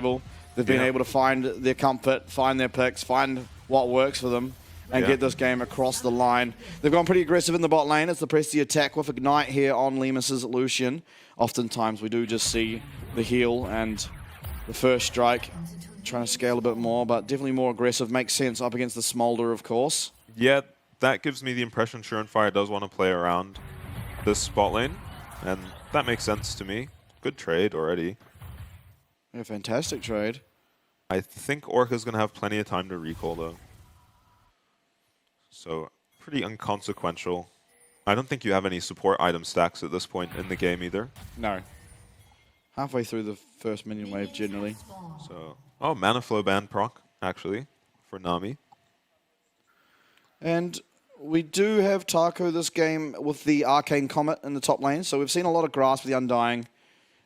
level. They've been able to find their comfort, find their picks, find what works for them, and get this game across the line. They've gone pretty aggressive in the bot lane. It's the press the attack with Ignite here on Lemus's Lucian. Oftentimes we do just see the heal and the first strike, trying to scale a bit more, but definitely more aggressive. Makes sense up against the Smolder, of course. Yeah, that gives me the impression Surenfire does want to play around this spot lane, and that makes sense to me. Good trade already. Yeah, fantastic trade. I think Orca's going to have plenty of time to recall, though. So, pretty inconsequential. I don't think you have any support item stacks at this point in the game either. No. Halfway through the first minion wave, generally. So, oh, Mana Flow ban proc, actually, for Nami. And we do have Taco this game with the Arcane Comet in the top lane. So we've seen a lot of grass with the Undying.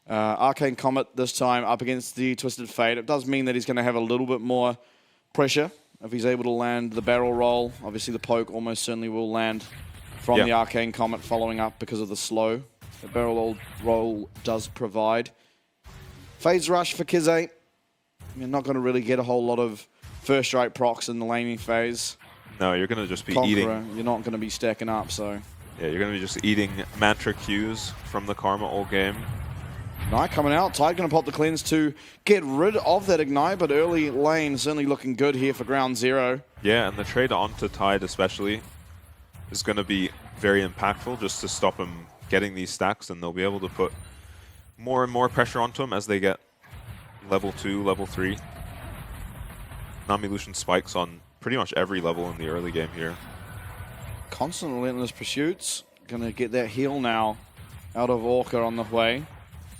Arcane Comet this time up against the Twisted Fate. It does mean that he's going to have a little bit more pressure if he's able to land the barrel roll. Obviously the poke almost certainly will land from the Arcane Comet following up because of the slow. The barrel roll does provide. Phase Rush for Kize. You're not going to really get a whole lot of first strike procs in the laning phase. No, you're going to just be Conqueror, eating. You're not going to be stacking up, so. Yeah, you're going to be just eating mantra Qs from the Karma all game. Ignite coming out. Tide going to pop the cleanse to get rid of that Ignite, but early lane certainly looking good here for ground zero. Yeah, and the trade onto Tide especially is going to be very impactful just to stop him getting these stacks, and they'll be able to put more and more pressure onto him as they get level 2, level 3. Nami Lucian spikes on pretty much every level in the early game here. Constant relentless pursuits. Going to get that heal now out of Orca on the way.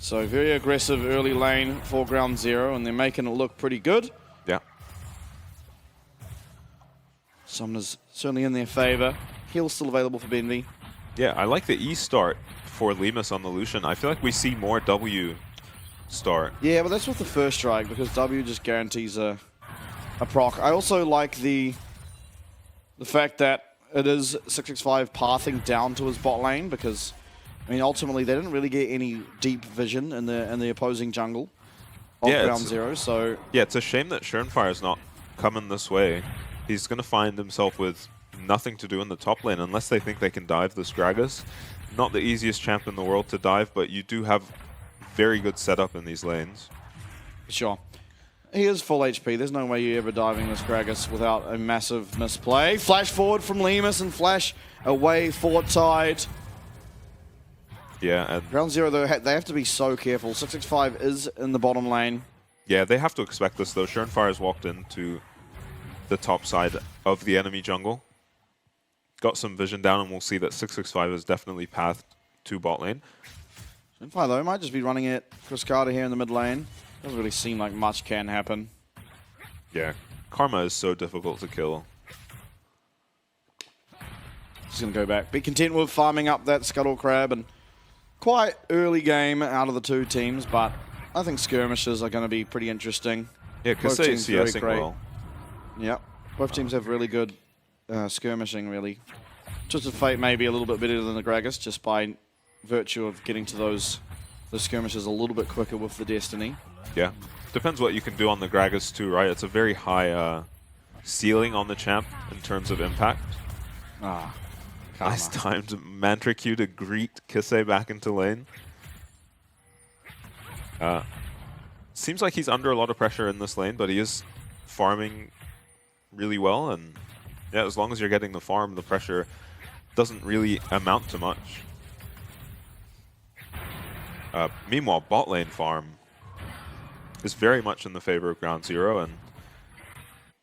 So very aggressive early lane for ground zero, and they're making it look pretty good. Yeah. Summoner's certainly in their favor. Heal's still available for Benvi. Yeah, I like the E start for Lemus on the Lucian. I feel like we see more W start. Yeah, but that's with the first strike, because W just guarantees a proc. I also like the fact that it is 665 pathing down to his bot lane, because I mean ultimately they didn't really get any deep vision in the opposing jungle of ground zero. So yeah, it's a shame that Surenfire is not coming this way. He's going to find himself with nothing to do in the top lane unless they think they can dive this Gragas. Not the easiest champ in the world to dive, but you do have very good setup in these lanes. Sure. He is full HP. There's no way you're ever diving this Gragas without a massive misplay. Flash forward from Lemus and flash away for Tide. Yeah. And ground zero, though, they have to be so careful. 665 is in the bottom lane. Yeah, they have to expect this, though. Surenfire has walked into the top side of the enemy jungle. Got some vision down, and we'll see that 665 is definitely pathed to bot lane. Surenfire, though, might just be running it. Chris Carter here in the mid lane. Doesn't really seem like much can happen. Yeah, Karma is so difficult to kill. Just going to go back. Be content with farming up that Scuttle Crab, and quite early game out of the two teams, but I think skirmishes are going to be pretty interesting. Yeah, because they CSing well. Yep. Both teams have really good skirmishing, really. Twisted Fate may be a little bit better than the Gragas, just by virtue of getting to those skirmishes a little bit quicker with the Destiny. Yeah. Depends what you can do on the Gragas too, right? It's a very high ceiling on the champ in terms of impact. Ah, nice timed Mantra Q to greet Kisei back into lane. Seems like he's under a lot of pressure in this lane, but he is farming really well, and yeah, as long as you're getting the farm, the pressure doesn't really amount to much. Meanwhile, bot lane farm is very much in the favor of ground zero, and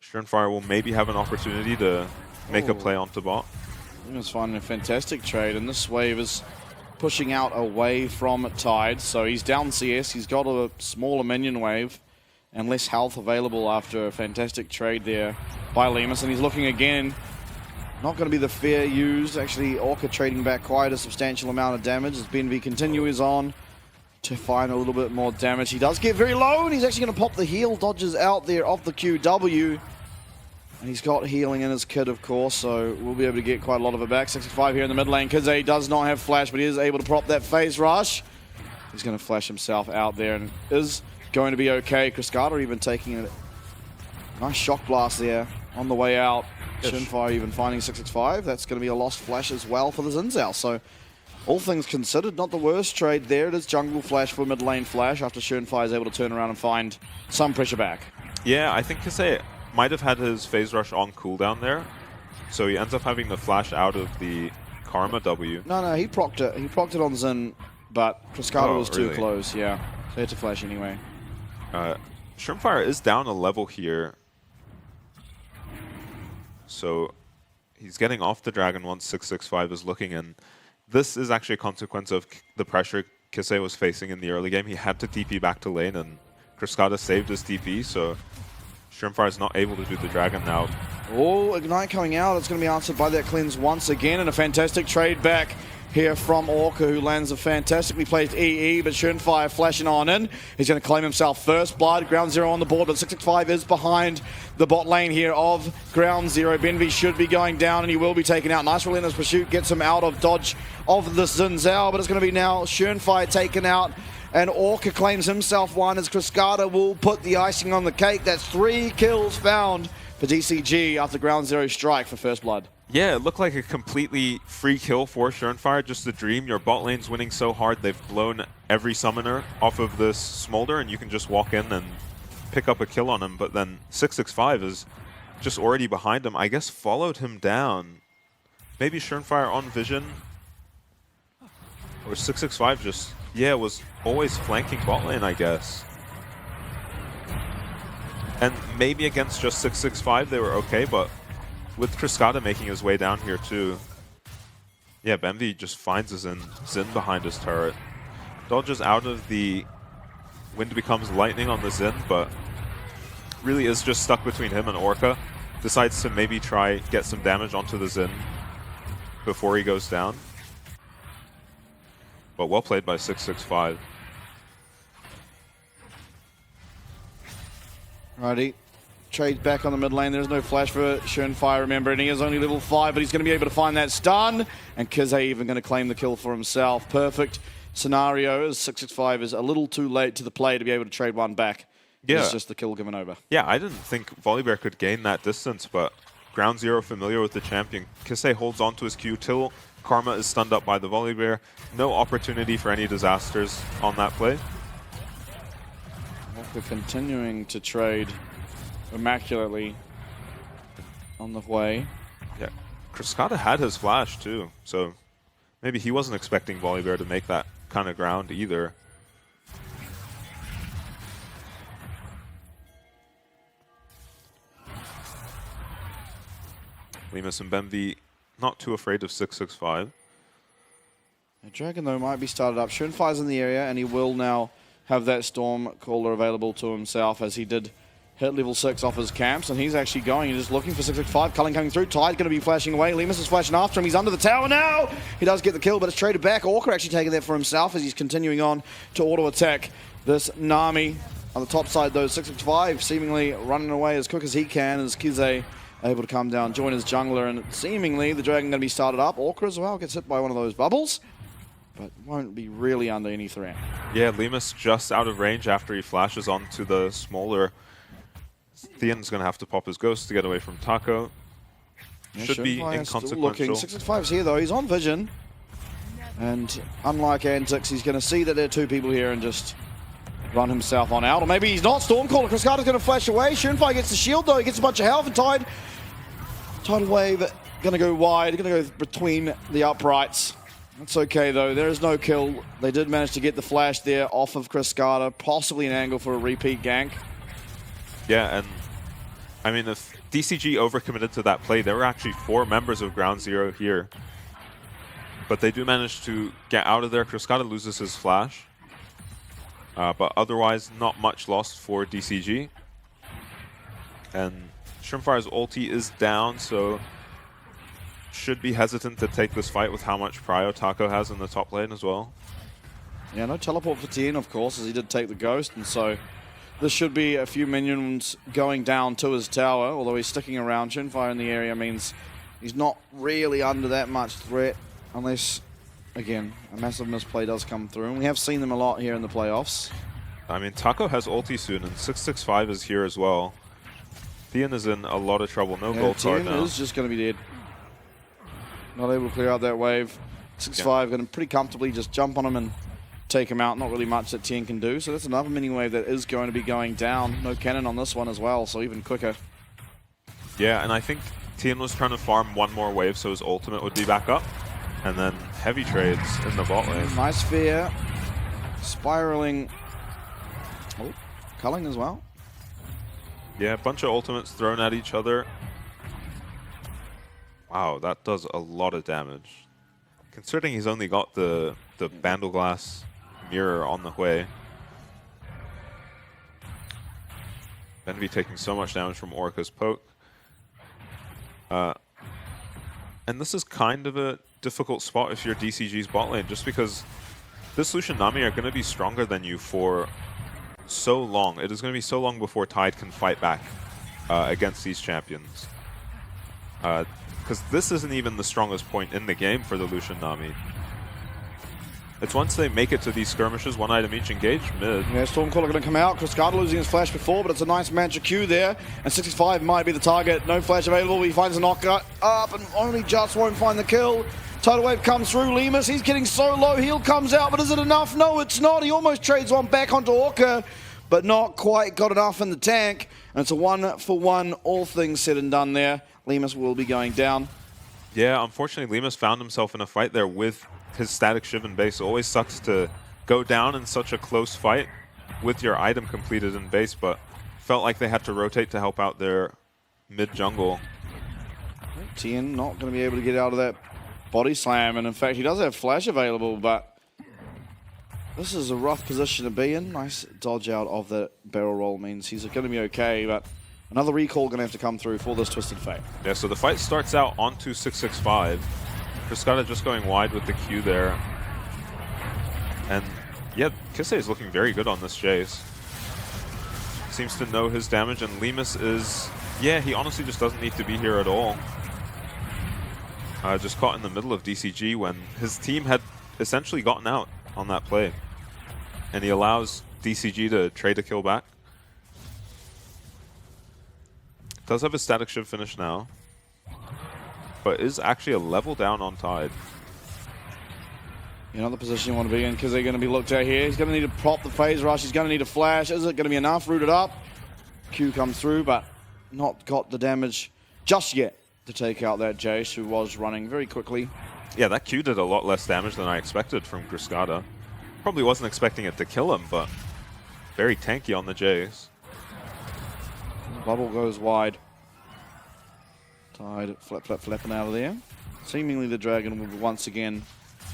Surenfire will maybe have an opportunity to make a play onto bot. He was finding a fantastic trade, and this wave is pushing out away from Tide, so he's down CS. He's got a smaller minion wave and less health available after a fantastic trade there by Lemus, and he's looking again. Not going to be the fair use. Actually, Orca trading back quite a substantial amount of damage as Benvi continues on to find a little bit more damage. He does get very low, and he's actually going to pop the heal. Dodges out there off the QW. And he's got healing in his kit, of course, so we'll be able to get quite a lot of it back. 65 here in the mid lane. Kize does not have flash, but he is able to prop that phase rush. He's going to flash himself out there, and is going to be okay. Cascada even taking a nice shock blast there on the way out. Shunfire even finding 665. That's going to be a lost flash as well for the Zinzao. So all things considered, not the worst trade there. It is jungle flash for mid lane flash after Shunfire is able to turn around and find some pressure back. Yeah, I think Kisei might have had his phase rush on cooldown there. So he ends up having the flash out of the Karma W. No, he procced it. He procced it on Zin, but Cascada was too close, yeah. So he had to flash anyway. Shrimpfire is down a level here. So he's getting off the dragon once 665 is looking, and this is actually a consequence of the pressure Kisei was facing in the early game. He had to TP back to lane, and Cascada saved his TP, so Shrimpfire is not able to do the dragon now. Oh, Ignite coming out. It's going to be answered by that cleanse once again, and a fantastic trade back here from Orca, who lands a fantastically placed EE, but Shunfire flashing on in. He's going to claim himself first blood. Ground Zero on the board, but 665 is behind the bot lane here of Ground Zero. Benvi should be going down, and he will be taken out. Nice relentless pursuit gets him out of dodge of the Zinzao, but it's going to be now Shunfire taken out, and Orca claims himself one as Cascada will put the icing on the cake. That's 3 kills found for DCG after Ground Zero strike for first blood. Yeah, it looked like a completely free kill for Shurnfire, just a dream. Your bot lane's winning so hard, they've blown every summoner off of this Smolder, and you can just walk in and pick up a kill on him. But then 665 is just already behind him. I guess followed him down. Maybe Shurnfire on vision. Or 665 just, yeah, was always flanking bot lane, I guess. And maybe against just 665 they were okay, but with Cascada making his way down here too. Yeah, Benvi just finds his Zin behind his turret. Dodges out of the Wind Becomes Lightning on the Zin, but really is just stuck between him and Orca. Decides to maybe try get some damage onto the Zin before he goes down. But well played by 665. Righty. Trades back on the mid lane. There's no flash for Shurnfire, remember, and he is only level 5, but he's going to be able to find that stun. And Kisei even going to claim the kill for himself. Perfect scenario as 665 is a little too late to the play to be able to trade one back. Yeah. It's just the kill given over. Yeah, I didn't think Volibear could gain that distance, but Ground Zero familiar with the champion. Kisei holds on to his Q till Karma is stunned up by the Volibear. No opportunity for any disasters on that play. We're continuing to trade immaculately on the way. Yeah, Cascada had his flash too, so maybe he wasn't expecting Volibear to make that kind of ground either. Lemus and Benvi not too afraid of 665. The Dragon though might be started up. Shunfire's in the area, and he will now have that Storm Caller available to himself, as he did hit level 6 off his camps, and he's actually going and just looking for 665. Cullen coming through. Tide going to be flashing away. Lemus is flashing after him. He's under the tower now. He does get the kill, but it's traded back. Orca actually taking that for himself as he's continuing on to auto-attack this Nami. On the top side, though, 665 seemingly running away as quick as he can, as Kisei able to come down, join his jungler, and seemingly the Dragon going to be started up. Orca as well gets hit by one of those bubbles, but won't be really under any threat. Yeah, Lemus just out of range after he flashes onto the Smolder. Theon's going to have to pop his Ghost to get away from Taco. Yeah, Should be inconsequential. 665's here though, he's on vision. And unlike Antics, he's going to see that there are 2 people here and just run himself on out. Or maybe he's not. Stormcaller, Cascada's going to flash away. Shunfire gets the shield though, he gets a bunch of health, and Tidal Wave going to go wide, going to go between the uprights. That's okay though, there is no kill. They did manage to get the flash there off of Cascada, possibly an angle for a repeat gank. Yeah, and I mean, if DCG overcommitted to that play, there were actually 4 members of Ground Zero here. But they do manage to get out of there. Cascada loses his flash. But otherwise, not much lost for DCG. And Shrimpfire's ulti is down, so should be hesitant to take this fight with how much prio Taco has in the top lane as well. Yeah, no teleport for Tien, of course, as he did take the Ghost, and so this should be a few minions going down to his tower, although he's sticking around. Shunfire in the area means he's not really under that much threat, unless, again, a massive misplay does come through. And we have seen them a lot here in the playoffs. I mean, Taco has ulti soon, and 665 is here as well. Tian is in a lot of trouble. No gold card now. Tian is just going to be dead. Not able to clear out that wave. 665 going to pretty comfortably just jump on him and take him out. Not really much that Tian can do. So that's another mini wave that is going to be going down. No cannon on this one as well, so even quicker. Yeah, and I think Tian was trying to farm one more wave so his ultimate would be back up. And then heavy trades in the bot lane. Nice fear. Spiraling. Oh, culling as well. Yeah, a bunch of ultimates thrown at each other. Wow, that does a lot of damage. Considering he's only got the Bandleglass mirror on the way. Benvi taking so much damage from Orca's poke. And this is kind of a difficult spot if you're DCG's bot lane, just because this Lucian Nami are going to be stronger than you for so long. It is going to be so long before Tide can fight back against these champions. Because this isn't even the strongest point in the game for the Lucian Nami. It's once they make it to these skirmishes, one item each engage, mid. Yeah, Stormcaller going to come out. Cascada losing his flash before, but it's a nice Mantra Q there. And 65 might be the target. No flash available. He finds a knockout up and only just won't find the kill. Tidal Wave comes through. Lemus, he's getting so low. Heal comes out, but is it enough? No, it's not. He almost trades one back onto Orca, but not quite got enough in the tank. And it's a 1-for-1, all things said and done there. Lemus will be going down. Yeah, unfortunately, Lemus found himself in a fight there with his Static Shiv in base. It always sucks to go down in such a close fight with your item completed in base, but felt like they had to rotate to help out their mid-jungle. Tian not going to be able to get out of that body slam, and in fact, he does have flash available, but this is a rough position to be in. Nice dodge out of the barrel roll means he's going to be okay, but another recall going to have to come through for this Twisted Fate. Yeah, so the fight starts out onto 665. Cascada just going wide with the Q there. And yeah, Kisse is looking very good on this chase. Seems to know his damage, and Lemus is... Yeah, he honestly just doesn't need to be here at all. Just caught in the middle of DCG when his team had essentially gotten out on that play. And he allows DCG to trade a kill back. Does have a Static Shiv finish now, but is actually a level down on Tide. You know the position you want to be in because they're going to be looked at here. He's going to need to prop the phase rush. He's going to need a flash. Is it going to be enough? Rooted up. Q comes through, but not got the damage just yet to take out that Jace, who was running very quickly. Yeah, that Q did a lot less damage than I expected from Cascada. Probably wasn't expecting it to kill him, but very tanky on the Jace. Bubble goes wide. Tide flapping out of there. Seemingly the Dragon will once again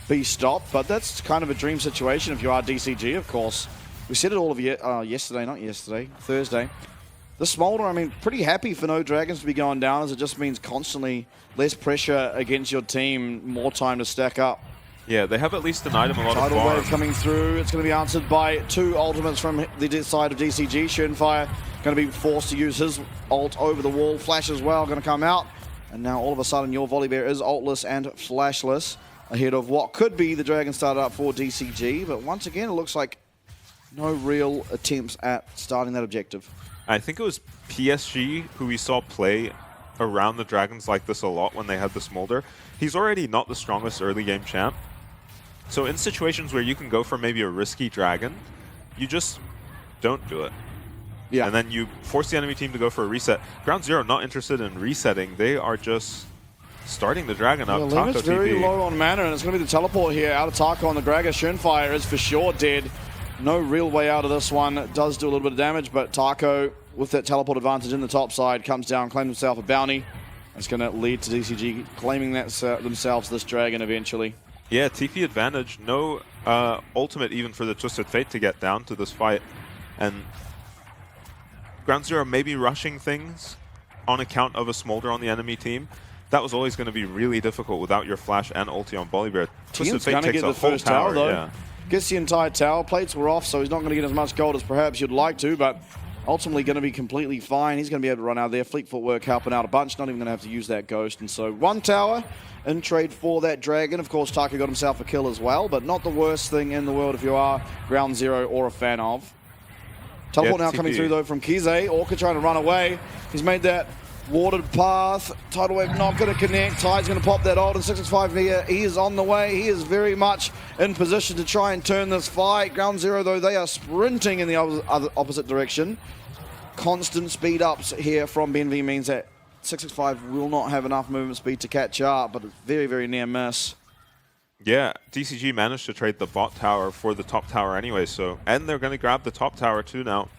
be stopped, but that's kind of a dream situation if you are DCG, of course. We said it all of Thursday. The Smolder, I mean, pretty happy for no Dragons to be going down, as it just means constantly less pressure against your team, more time to stack up. Yeah, they have at least an item, a lot of Tidal farm. Wave coming through. It's going to be answered by two ultimates from the side of DCG. Schönfire going to be forced to use his ult over the wall. Flash as well going to come out. And now all of a sudden your Volibear is ultless and flashless ahead of what could be the Dragon started up for DCG. But once again, it looks like no real attempts at starting that objective. I think it was PSG who we saw play around the Dragons like this a lot when they had the Smolder. He's already not the strongest early game champ. So in situations where you can go for maybe a risky Dragon, you just don't do it. Yeah. And then you force the enemy team to go for a reset. Ground Zero not interested in resetting. They are just starting the Dragon up. Yeah, Limit's very low on mana, and it's going to be the teleport here out of Taco on the Graga. Schönfire is for sure dead. No real way out of this one. It does do a little bit of damage, but Taco, with that teleport advantage in the top side, comes down, claims himself a bounty. It's going to lead to DCG claiming that themselves this Dragon eventually. Yeah, TP advantage. No ultimate even for the Twisted Fate to get down to this fight. And Ground Zero may be rushing things on account of a Smolder on the enemy team. That was always going to be really difficult without your flash and ulti on Volibear. Twisted Fate takes a whole tower, though. Yeah. Gets the entire tower. Plates were off, so he's not going to get as much gold as perhaps you'd like to, but ultimately going to be completely fine. He's going to be able to run out there. Fleet footwork helping out a bunch. Not even going to have to use that ghost. And so one tower in trade for that Dragon. Of course, Taka got himself a kill as well, but not the worst thing in the world if you are Ground Zero or a fan of. Teleport now coming through though from Kize. Orca trying to run away. He's made that watered path. Tidal Wave not going to connect. Tide's going to pop that ult, and 665 here. He is on the way. He is very much in position to try and turn this fight. Ground Zero though, they are sprinting in the opposite direction. Constant speed ups here from BNV means that 665 will not have enough movement speed to catch up, but it's very, very near miss. Yeah, DCG managed to trade the bot tower for the top tower anyway, so, and they're going to grab the top tower too now.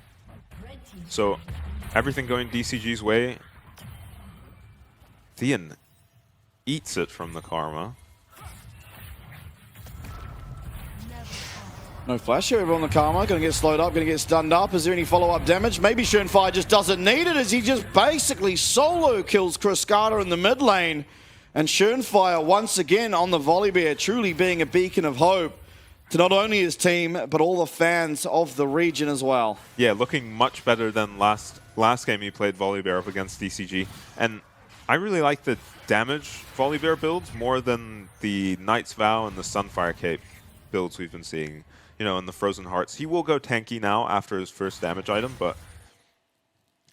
So everything going DCG's way. Thean eats it from the Karma. No flash here on the Karma, going to get slowed up, going to get stunned up. Is there any follow-up damage? Maybe Schönfire just doesn't need it as he just basically solo kills Cascada in the mid lane. And Schönfire once again on the Volibear, truly being a beacon of hope to not only his team, but all the fans of the region as well. Yeah, looking much better than last game he played Volibear up against DCG. And I really like the damage Volibear builds more than the Knight's Vow and the Sunfire Cape builds we've been seeing, you know, in the Frozen Hearts. He will go tanky now after his first damage item, but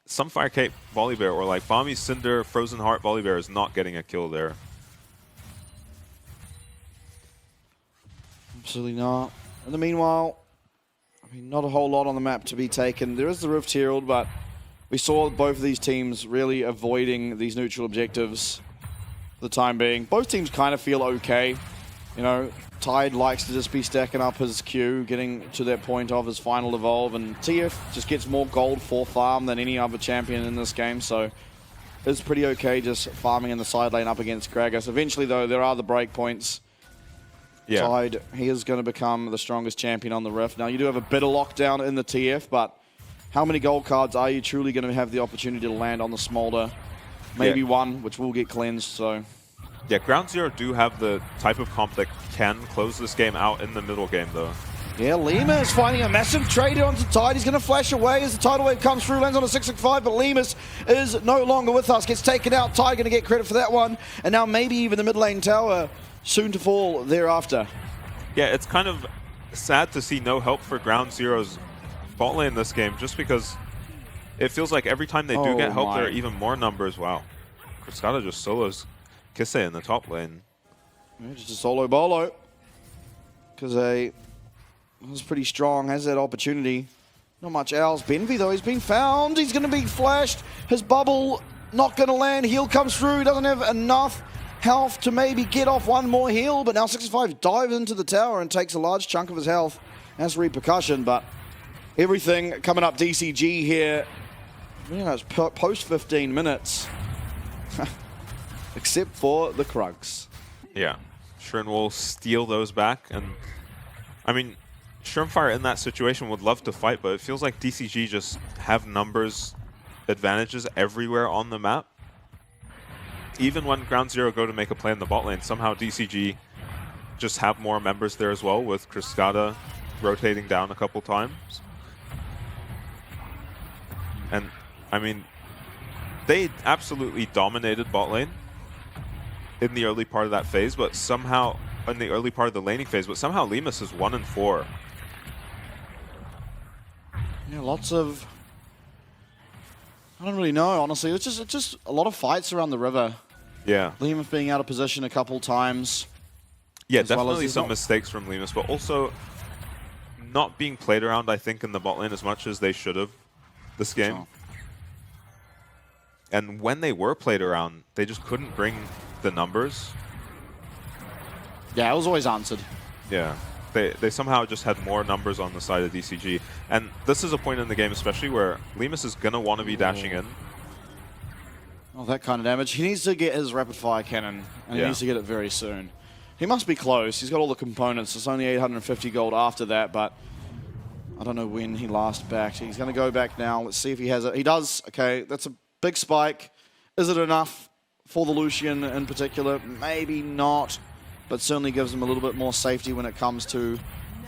Sunfire Cape Volibear or like Balmy Cinder Frozen Heart Volibear is not getting a kill there. Absolutely not. In the meanwhile, I mean, not a whole lot on the map to be taken. There is the Rift Herald, but we saw both of these teams really avoiding these neutral objectives for the time being. Both teams kind of feel okay. You know, Tide likes to just be stacking up his Q, getting to that point of his final evolve, and TF just gets more gold for farm than any other champion in this game, so it's pretty okay just farming in the side lane up against Gragas. Eventually, though, there are the breakpoints. Yeah. Tide, he is going to become the strongest champion on the Rift. Now, you do have a bit of lockdown in the TF, but how many gold cards are you truly going to have the opportunity to land on the Smolder? Maybe one, which will get cleansed, so... Yeah, Ground Zero do have the type of comp that can close this game out in the middle game, though. Yeah, Lima is finding a massive trade onto Tide. He's going to flash away as the tidal wave comes through, lands on a 665, but Lemus is no longer with us. Gets taken out. Tide going to get credit for that one. And now maybe even the mid lane tower soon to fall thereafter. Yeah, it's kind of sad to see no help for Ground Zero's bot lane this game, just because it feels like every time they do get help, there are even more numbers. Wow. Cascada just solos Kisse in the top lane. Yeah, just a solo bolo. Kisse was pretty strong, has that opportunity. Not much else. Benvi though, he's been found. He's going to be flashed. His bubble not going to land. Heal comes through. He doesn't have enough health to maybe get off one more heal, but now 65 dives into the tower and takes a large chunk of his health as repercussion, but everything coming up DCG here. You know, it's post 15 minutes. Except for the Krugs. Yeah. Shrin will steal those back. And I mean, Shrimfire in that situation would love to fight, but it feels like DCG just have numbers advantages everywhere on the map. Even when Ground Zero go to make a play in the bot lane, somehow DCG just have more members there as well, with Cascada rotating down a couple times. And I mean, they absolutely dominated bot lane in the early part of that phase, but somehow in the early part of the laning phase, but somehow Lemus is 1-4. Yeah, lots of, I don't really know, honestly. It's just a lot of fights around the river. Yeah. Lemus being out of position a couple times. Yeah, definitely some mistakes from Lemus, but also not being played around, I think, in the bot lane as much as they should have this game. Oh. And when they were played around, they just couldn't bring the numbers. Yeah, it was always answered. Yeah. They somehow just had more numbers on the side of DCG. And this is a point in the game especially where Lemus is going to want to be dashing in. Oh, that kind of damage. He needs to get his rapid fire cannon, and he needs to get it very soon. He must be close. He's got all the components. It's only 850 gold after that, but I don't know when he last backed. He's going to go back now. Let's see if he has it. He does. Okay, that's a big spike. Is it enough for the Lucian in particular? Maybe not, but certainly gives him a little bit more safety when it comes to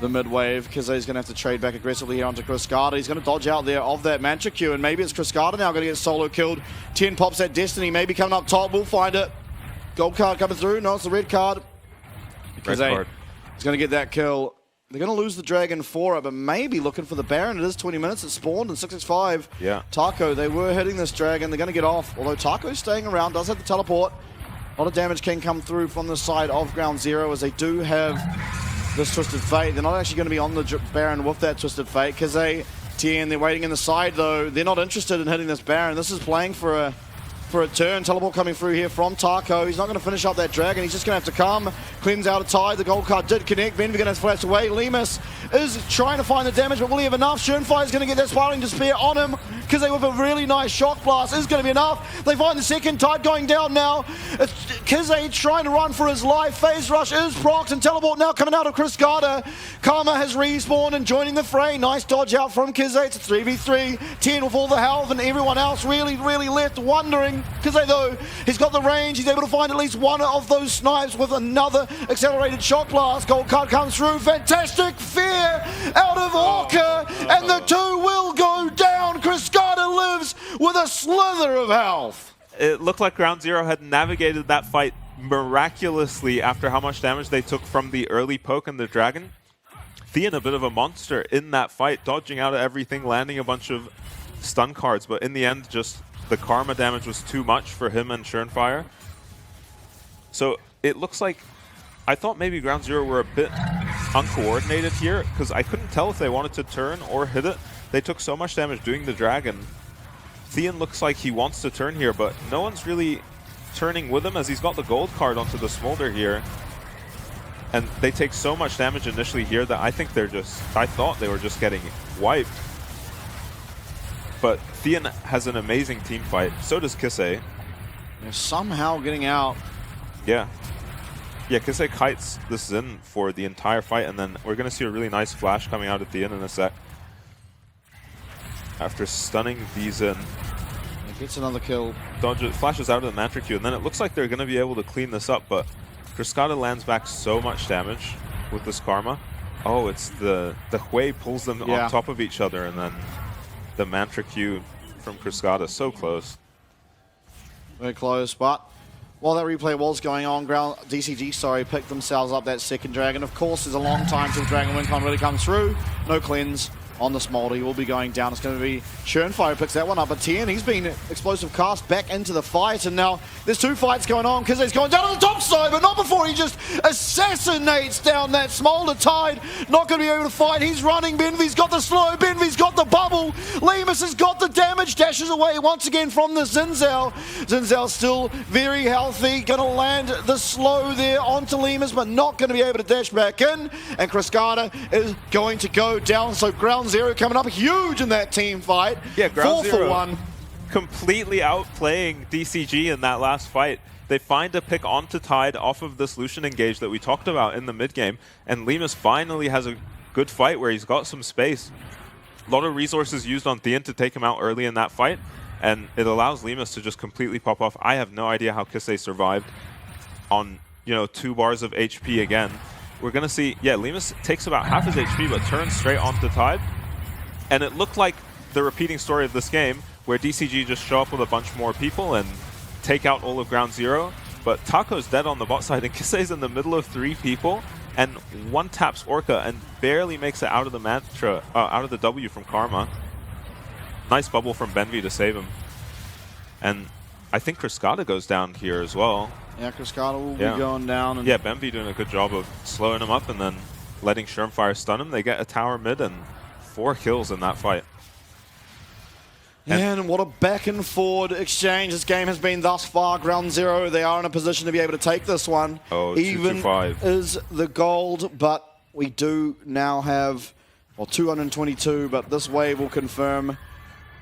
the mid wave, because he's going to have to trade back aggressively here onto Cascada. He's going to dodge out there of that Mantra Q, and maybe it's Cascada now going to get solo killed. 10 pops that Destiny, maybe coming up top. We'll find it. Gold card coming through. No, it's the red card. Because he's going to get that kill. They're going to lose the Dragon for it, but maybe looking for the Baron. It is 20 minutes. It spawned in 665. Yeah. Taco, they were hitting this Dragon. They're going to get off. Although Taco's staying around, does have the teleport. A lot of damage can come through from the side of Ground Zero as they do have this Twisted Fate. They're not actually going to be on the Baron with that Twisted Fate because they're waiting in the side though. They're not interested in hitting this Baron. This is playing for a turn. Teleport coming through here from Taco. He's not going to finish up that Dragon. He's just going to have to come. Cleanse out a Tide. The gold card did connect. Benvi going to flash away. Lemus is trying to find the damage, but will he have enough? Schönfire is going to get that Spiraling Despair on him because they with a really nice Shock Blast is going to be enough. They find the second Tide going down now. Kize trying to run for his life. Phase Rush is procced and Teleport now coming out of Chris Carter. Karma has respawned and joining the fray. Nice dodge out from Kize. It's a 3v3. 10 with all the health and everyone else really left wondering. Kize though, he's got the range. He's able to find at least one of those snipes with another accelerated Shock Blast. Gold card comes through. Fantastic fear out of Orca. And the two will go down. Chris Carter lives with a slither of health. It looked like Ground Zero had navigated that fight miraculously after how much damage they took from the early poke and the Dragon. Thean a bit of a monster in that fight, dodging out of everything, landing a bunch of stun cards, but in the end, just the Karma damage was too much for him and Schönfire. So it looks like, I thought maybe Ground Zero were a bit uncoordinated here, because I couldn't tell if they wanted to turn or hit it. They took so much damage doing the Dragon. Thean looks like he wants to turn here, but no one's really turning with him as he's got the gold card onto the Smolder here. And they take so much damage initially here that I think I thought they were just getting wiped. But Thean has an amazing team fight. So does Kize. They're somehow getting out. Yeah. Yeah, Kize kites this in for the entire fight, and then we're going to see a really nice flash coming out at the end in a sec. After stunning these in. He gets another kill. Dodges, flashes out of the Mantra Q, and then it looks like they're going to be able to clean this up, but Cascada lands back so much damage with this Karma. Oh, it's the Hui pulls them on top of each other, and then the Mantra Q from Cascada. So close. Very close, but while that replay was going on, DCG, picked themselves up that second Dragon. Of course, there's a long time till Dragon Wincon really comes through. No cleanse on the Smolder. He will be going down. It's going to be Schönfire picks that one up. But Tien, he's been explosive cast back into the fight. And now there's two fights going on because he's going down on the top side, but not before he just assassinates down that Smolder. Tide not going to be able to fight. He's running. Benvi's got the slow. Benvi's got the bubble. Lemus has got the damage. Dashes away once again from the Zinzao. Zinzao still very healthy. Going to land the slow there onto Lemus, but not going to be able to dash back in. And Cascada is going to go down. So Ground Zero coming up huge in that team fight. Yeah, Ground 4 for 1. Completely outplaying DCG in that last fight. They find a pick onto Tide off of this Lucian engage that we talked about in the mid game, and Lemus finally has a good fight where he's got some space. A lot of resources used on Thean to take him out early in that fight, and it allows Lemus to just completely pop off. I have no idea how Kize survived on 2 bars of HP again. We're going to see, Lemus takes about half his HP, but turns straight onto Tide. And it looked like the repeating story of this game, where DCG just show up with a bunch more people and take out all of Ground Zero. But Taco's dead on the bot side, and Kise's in the middle of 3 people, and one taps Orca and barely makes it out of the Mantra, out of the W from Karma. Nice bubble from Benvi to save him. And I think Cascada goes down here as well. Yeah, Cascada will be going down. And Benvi doing a good job of slowing him up and then letting Schönfire stun him. They get a tower mid and 4 kills in that fight. And what a back and forward exchange this game has been thus far. Ground Zero, they are in a position to be able to take this one. Oh, even 225 is the gold, but we do now have, 222, but this wave will confirm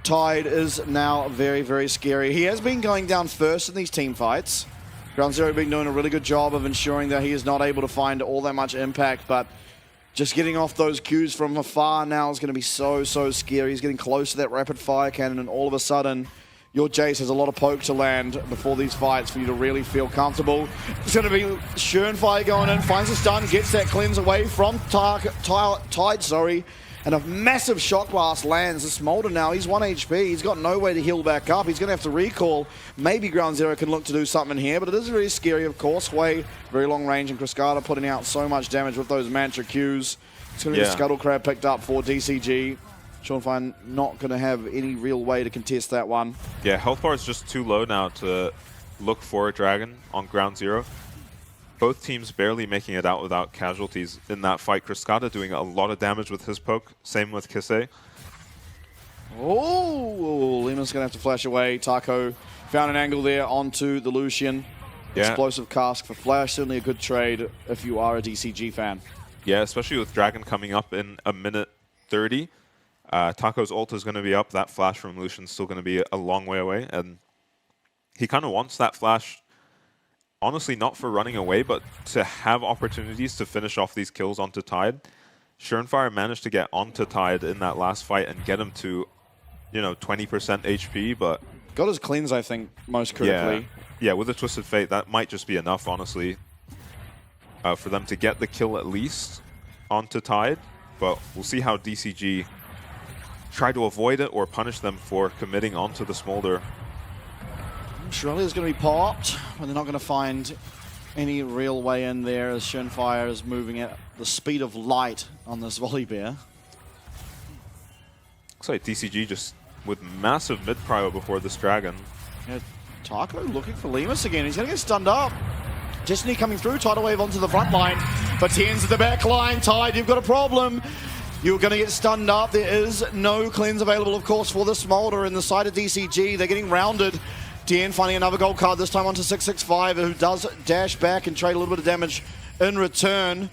Tide is now very, very scary. He has been going down first in these team fights. Ground Zero been doing a really good job of ensuring that he is not able to find all that much impact, but just getting off those cues from afar now is going to be so, so scary. He's getting close to that rapid fire cannon, and all of a sudden, your Jace has a lot of poke to land before these fights for you to really feel comfortable. It's going to be Schönfire going in, finds the stun, gets that cleanse away from Tide, and a massive shock blast lands. The Smolder now, he's 1 HP. He's got no way to heal back up. He's going to have to recall. Maybe Ground Zero can look to do something here, but it is very scary, of course. Hui, very long range, and Cascada putting out so much damage with those Mantra Qs. It's going to be a Scuttle Crab picked up for DCG. Seanfire not going to have any real way to contest that one. Yeah, health bar is just too low now to look for a dragon on ground zero. Both teams barely making it out without casualties in that fight. Cascada doing a lot of damage with his poke. Same with Kisei. Oh, Lima's going to have to flash away. Taco found an angle there onto the Lucian. Yeah. Explosive cask for flash. Certainly a good trade if you are a DCG fan. Yeah, especially with Dragon coming up in a minute 30. Taco's ult is going to be up. That flash from Lucian's still going to be a long way away. And he kind of wants that flash, honestly, not for running away, but to have opportunities to finish off these kills onto Tide. Surenfire managed to get onto Tide in that last fight and get him to, 20% HP, but... Got his cleanse, I think, most critically. Yeah, with a Twisted Fate, that might just be enough, honestly, for them to get the kill at least onto Tide. But we'll see how DCG try to avoid it or punish them for committing onto the Smolder. Shirley's going to be popped, but they're not going to find any real way in there as Surenfire is moving at the speed of light on this volley bear. Looks like DCG just with massive mid-prio before this dragon. Yeah, Taco looking for Lemus again. He's going to get stunned up. Destiny coming through, tidal wave onto the front line, but Tien's at the back line. Tide, you've got a problem. You're going to get stunned up. There is no cleanse available, of course, for the Smolder in the side of DCG. They're getting rounded. Tien finding another gold card, this time onto 665, who does dash back and trade a little bit of damage in return.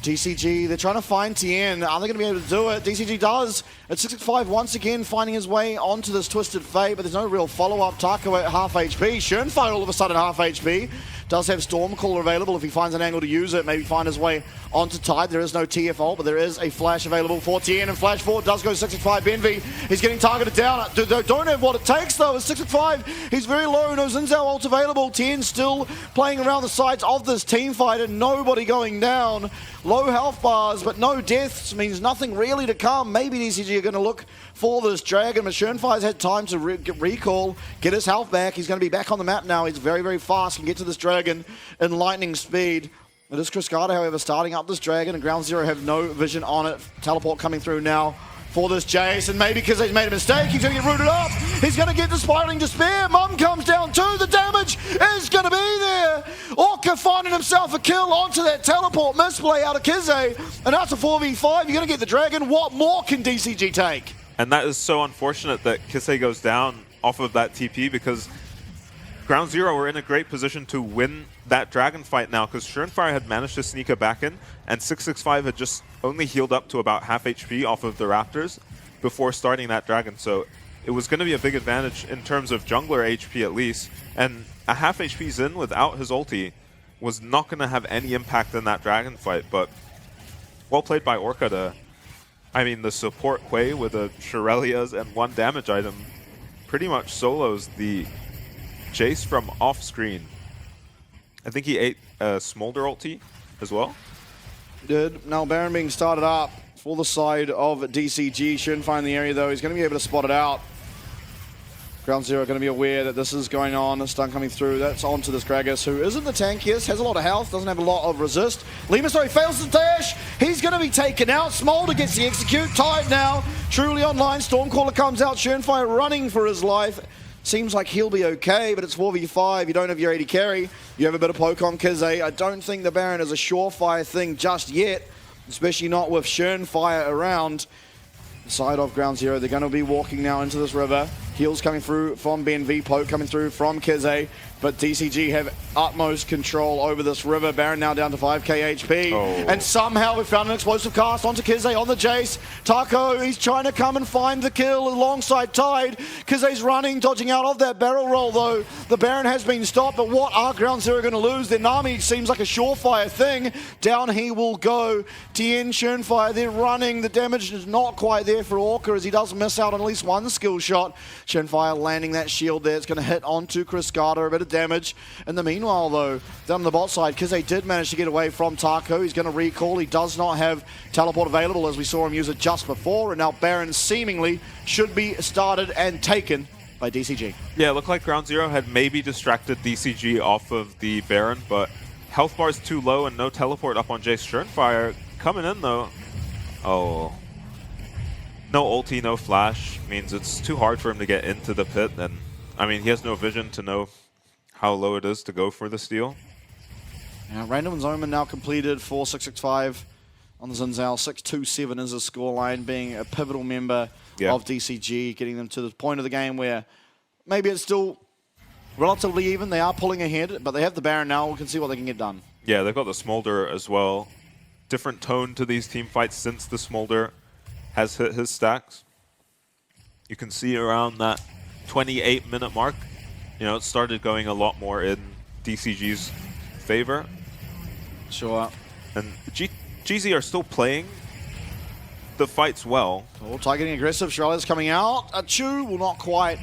DCG, they're trying to find Tien. Are they going to be able to do it? DCG does. At 665, once again, finding his way onto this Twisted Fate, but there's no real follow-up. Taco at half HP. Surenfire all of a sudden half HP. Does have Stormcaller available if he finds an angle to use it. Maybe find his way onto Tide. There is no TFO, but there is a flash available for Tien, and flash forward does go 65. Benvi, he's getting targeted down. Don't have what it takes, though. It's 65. He's very low. No Xin Zhao ult available. Tien still playing around the sides of this team fight, and nobody going down. Low health bars, but no deaths means nothing really to come. Maybe DCG are going to look for this dragon, but Surenfire's had time to recall, get his health back. He's going to be back on the map now. He's very, very fast, can get to this dragon in lightning speed. It is Cascada, however, starting up this dragon, and Ground Zero have no vision on it. Teleport coming through now for this Jace, and maybe because he's made a mistake, he's going to get rooted up. He's going to get the Spiraling Despair. Mum comes down too. The damage is going to be there. Orca finding himself a kill onto that teleport misplay out of Kizé, and that's a 4v5. You're going to get the dragon. What more can DCG take? And that is so unfortunate that Kisei goes down off of that TP, because Ground Zero were in a great position to win that dragon fight now, because Surenfire had managed to sneak a back in, and 665 had just only healed up to about half HP off of the Raptors before starting that dragon. So it was going to be a big advantage in terms of jungler HP at least, and a half HP Xin without his ulti was not going to have any impact in that dragon fight. But well played by Orca to, the support Quay with a Shirelia's and one damage item pretty much solos the Jace from off screen. I think he ate a Smolder ulti as well. Did. Now Baron being started up for the side of DCG. Shouldn't find the area though. He's going to be able to spot it out. Ground Zero going to be aware that this is going on. A stun coming through. That's onto this Gragas, who isn't the tankiest, has a lot of health, doesn't have a lot of resist. Lemus, though, fails to dash. He's going to be taken out. Smolder gets the execute. Tide now. Truly online. Stormcaller comes out. Surenfire running for his life. Seems like he'll be okay, but it's 4v5. You don't have your 80 carry. You have a bit of poke on Kizé. I don't think the Baron is a surefire thing just yet, especially not with Surenfire around. The side of Ground Zero, they're going to be walking now into this river. Heals coming through from Ben V, poke coming through from Kizé, but DCG have utmost control over this river. Baron now down to 5k HP, and somehow we found an explosive cast onto Kizé on the Jace. Taco, he's trying to come and find the kill alongside Tide. Kizé's running, dodging out of that barrel roll though. The Baron has been stopped, but what are Ground Zero going to lose? Their Nami seems like a surefire thing. Down he will go. Tien, Surenfire, they're running. The damage is not quite there for Orca as he does miss out on at least one skill shot. Surenfire landing that shield there. It's going to hit onto Cascada, a bit of damage. In the meanwhile, though, down on the bot side, Kizé did manage to get away from Taco. He's going to recall. He does not have teleport available, as we saw him use it just before. And now Baron seemingly should be started and taken by DCG. Yeah, it looked like Ground Zero had maybe distracted DCG off of the Baron, but health bar is too low and no teleport up on Jace. Surenfire coming in though. Oh. No ulti, no flash means it's too hard for him to get into the pit, and I mean he has no vision to know how low it is to go for the steal. Yeah, Random Omen now completed for 665 on the Zinzao. 627 is his scoreline, being a pivotal member of DCG, getting them to the point of the game where maybe it's still relatively even. They are pulling ahead, but they have the Baron now. We can see what they can get done. Yeah, they've got the Smolder as well. Different tone to these team fights since the Smolder has hit his stacks. You can see around that 28-minute mark, you know, it started going a lot more in DCG's favor. Sure. And GZ are still playing the fights well. Oh, Ty getting aggressive. Charlotte's coming out. Chu will not quite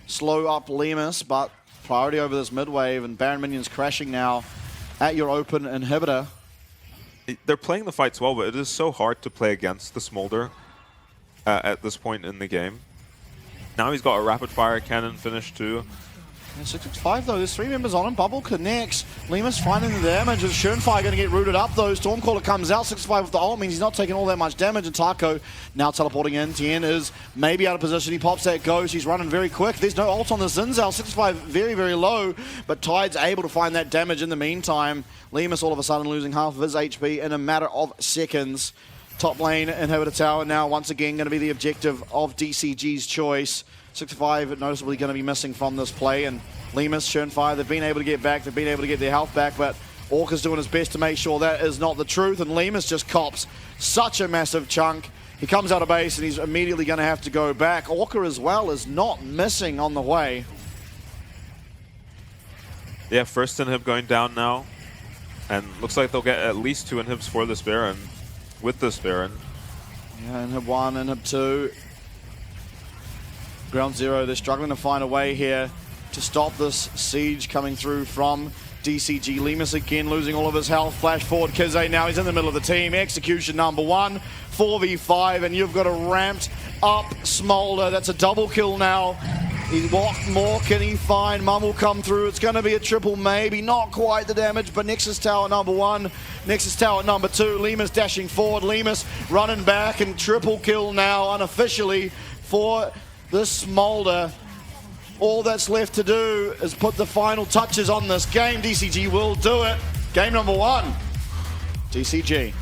slow up Lemus, but priority over this mid wave, and Baron minions crashing now at your open inhibitor. They're playing the fights well, but it is so hard to play against the Smolder at this point in the game. Now he's got a rapid fire cannon finish too. And 665 though, there's 3 members on him. Bubble connects. Lemus finding the damage. Is Schoenfire going to get rooted up though? Stormcaller comes out. 665 with the ult means he's not taking all that much damage. And Taco now teleporting in. Tien is maybe out of position. He pops that ghost. He's running very quick. There's no ult on the Zinzao. 665 very, very low. But Tide's able to find that damage in the meantime. Lemus all of a sudden losing half of his HP in a matter of seconds. Top lane inhibitor tower now once again going to be the objective of DCG's choice. 65 noticeably going to be missing from this play, and Lemus, Schoenfire, they've been able to get back, they've been able to get their health back, but Orca's doing his best to make sure that is not the truth, and Lemus just cops such a massive chunk. He comes out of base and he's immediately going to have to go back. Orca as well is not missing on the way. Yeah, first inhib going down now, and looks like they'll get at least 2 inhibs for this Baron, with this Baron. Yeah, inhib 1, inhib 2. Ground zero, they're struggling to find a way here to stop this siege coming through from DCG. Lemus again losing all of his health. Flash forward, Kize now, he's in the middle of the team. Execution number 1, 4v5, and you've got a ramped up Smolder. That's a double kill now. What more can he find? Mum will come through. It's going to be a triple, maybe. Not quite the damage, but Nexus Tower number 1, Nexus Tower number 2. Lemus dashing forward, Lemus running back, and triple kill now unofficially for the Smolder. All that's left to do is put the final touches on this game. DCG will do it. Game number 1. DCG.